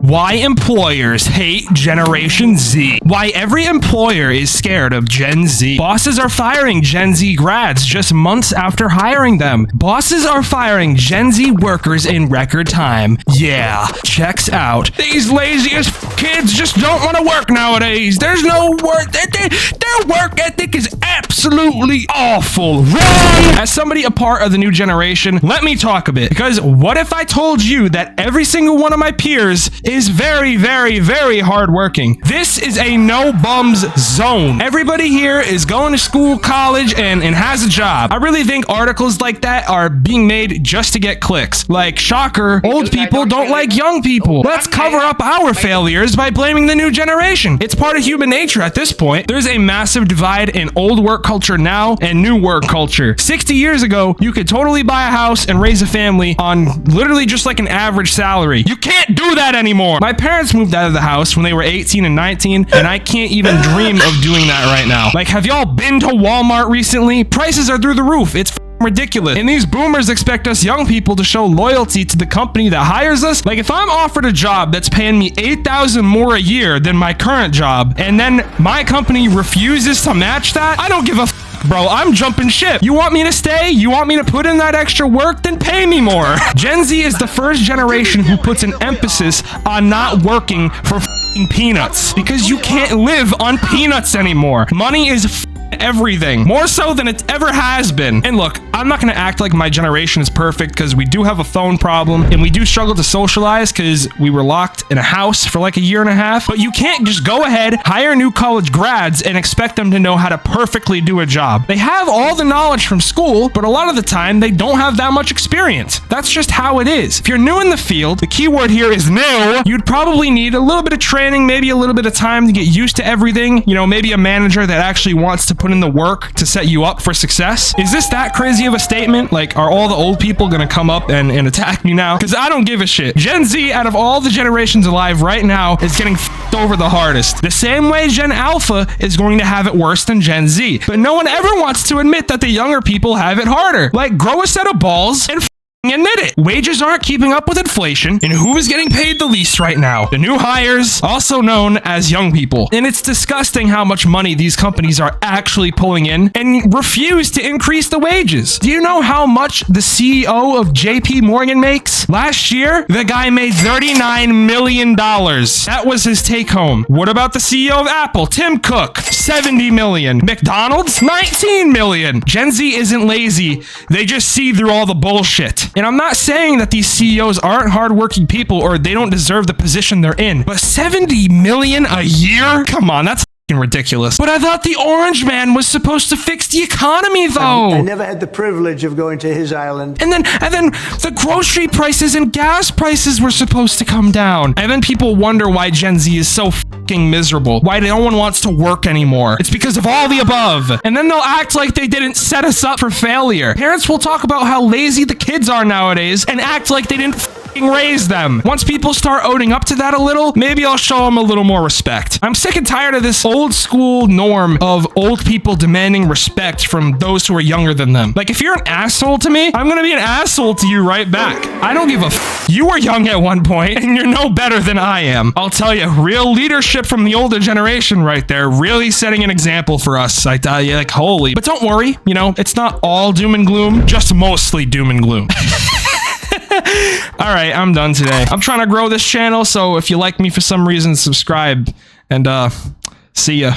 Why employers hate Generation Z. Why every employer is scared of Gen Z. Bosses are firing Gen Z grads just months after hiring them. Bosses are firing Gen Z workers in record time. Yeah, checks out. These laziest kids just don't want to work nowadays. There's no work. Their work ethic is absolutely awful. Wrong! As somebody a part of the new generation, let me talk a bit. Because what if I told you that every single one of my peers is very, very, very hardworking? This is a no bums zone. Everybody here is going to school, college, and has a job. I really think articles like that are being made just to get clicks. Like, shocker, old people don't like young people. Let's cover up our failures by blaming the new generation. It's part of human nature at this point. There's a massive divide in old work culture now and new work culture. 60 years ago, you could totally buy a house and raise a family on literally just like an average salary. You can't do that anymore. My parents moved out of the house when they were 18 and 19, and I can't even dream of doing that right now. Like, have y'all been to Walmart recently? Prices are through the roof. It's ridiculous. And these boomers expect us young people to show loyalty to the company that hires us. Like, if I'm offered a job that's paying me $8,000 more a year than my current job, and then my company refuses to match that, I don't give a bro. I'm jumping ship. You want me to stay? You want me to put in that extra work? Then pay me more. Gen Z is the first generation who puts an emphasis on not working for peanuts, because you can't live on peanuts anymore. Money is everything, more so than it ever has been. And look, I'm not gonna act like my generation is perfect, because we do have a phone problem and we do struggle to socialize because we were locked in a house for like a year and a half. But you can't just go ahead, hire new college grads and expect them to know how to perfectly do a job. They have all the knowledge from school, but a lot of the time they don't have that much experience. That's just how it is. If you're new in the field, the key word here is new. You'd probably need a little bit of training, maybe a little bit of time to get used to everything. You know, maybe a manager that actually wants to put in the work to set you up for success. Is this that crazy of a statement? Like, are all the old people gonna come up and attack me now? Because I don't give a shit. Gen Z, out of all the generations alive right now, is getting f***ed over the hardest. The same way Gen Alpha is going to have it worse than Gen Z. But no one ever wants to admit that the younger people have it harder. Like, grow a set of balls and admit it. Wages aren't keeping up with inflation, and who is getting paid the least right now? The new hires, also known as young people. And it's disgusting how much money these companies are actually pulling in and refuse to increase the wages. Do you know how much the CEO of JP Morgan makes? Last year, the guy made $39 million. That was his take home. What about the CEO of Apple, Tim Cook? $70 million. McDonald's? $19 million. Gen Z isn't lazy. They just see through all the bullshit. And I'm not saying that these CEOs aren't hardworking people or they don't deserve the position they're in, but $70 million a year? Come on, that's ridiculous. But I thought the Orange Man was supposed to fix the economy, though. I never had the privilege of going to his island. And then the grocery prices and gas prices were supposed to come down. And then people wonder why Gen Z is so fucking miserable. Why no one wants to work anymore. It's because of all the above. And then they'll act like they didn't set us up for failure. Parents will talk about how lazy the kids are nowadays and act like they didn't raise them. Once people start owning up to that a little, maybe I'll show them a little more respect. I'm sick and tired of this old school norm of old people demanding respect from those who are younger than them. Like, if you're an asshole to me, I'm gonna be an asshole to you right back. I don't give a You were young at one point, and you're no better than I am. I'll tell you, real leadership from the older generation right there, really setting an example for us. I tell you, like, holy. But don't worry, you know, it's not all doom and gloom, just mostly doom and gloom. All right, I'm done today. I'm trying to grow this channel, so if you like me for some reason, subscribe, and see ya.